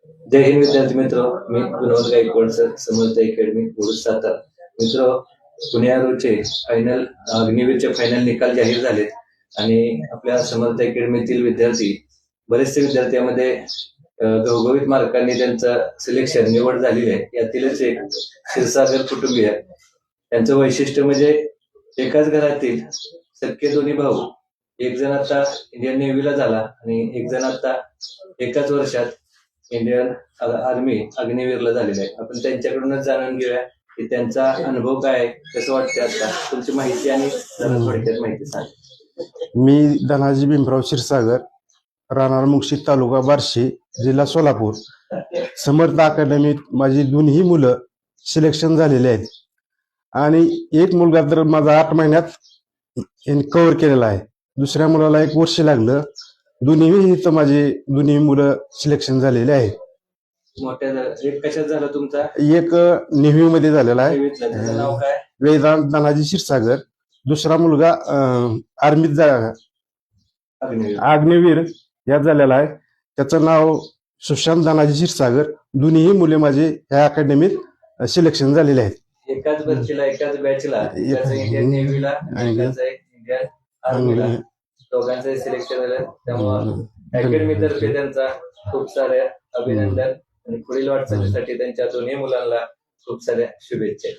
जय हिंद विद्यार्थी मित्र, मी गुणवंत गायकवाड सर, समर्थ अकॅडमी बुरुज सातारा. मित्र, पुणे रोजचे फायनल अग्निवीरचे फायनल निकाल जाहीर झालेत आणि आपल्या समर्थ अकॅडमीतील विद्यार्थी बरेचसे विद्यार्थी यामध्ये घवघवीत मार्कांनी त्यांचं सिलेक्शन निवड झालेली आहे. यातीलच एक क्षीरसागर कुटुंबीय, त्यांचं वैशिष्ट्य म्हणजे एकाच घरातील सख्खे दोन्ही भाऊ. एक जण आता इंडियन नेव्हीला झाला आणि एक जण आता एकाच वर्षात इंडियन आर्मी अग्निवीरला झालेला आहे. आपण त्यांच्याकडूनच जाणून घेऊया की त्यांचा अनुभव काय आहे, कसं वाटतं आता, तुमची माहिती आणि थोडक्यात माहिती सांग. मी धनाजी भीमराव क्षीरसागर, राहणार मुळशी, तालुका बार्शी, जिल्हा सोलापूर. समर्थ अकॅडमीत माझी दोन्ही मुलं सिलेक्शन झालेले आहेत आणि एक मुलगा तर माझा 8 महिन्यात कव्हर केलेला आहे. दुसऱ्या मुलाला 1 वर्ष लागलं. दोन्ही इथं माझे दोन्ही मुलं सिलेक्शन झालेले आहेत. मोठ्या एक कशात झाला तुमचा? एक नेव्ही मध्ये झालेला आहे. त्याचं नाव काय? वेदांत धनाजी क्षीरसागर. दुसरा मुलगा आर्मीत अग्निवीर यात झालेला आहे. त्याचं नाव सुशांत धनाजी क्षीरसागर. दोन्ही मुले माझे या अकॅडमीत सिलेक्शन झालेले आहेत. एकाच भरतीला, एकाच बॅचला, इंडियन नेव्हीला, इंडियन आर्मीला दोघांचं सिलेक्शन झालं. त्यामुळे अकॅडमी तर्फे त्यांचा खूप सारे अभिनंदन आणि पुढील वाटचालीसाठी त्यांच्या दोन्ही मुलांना खूप साऱ्या शुभेच्छा.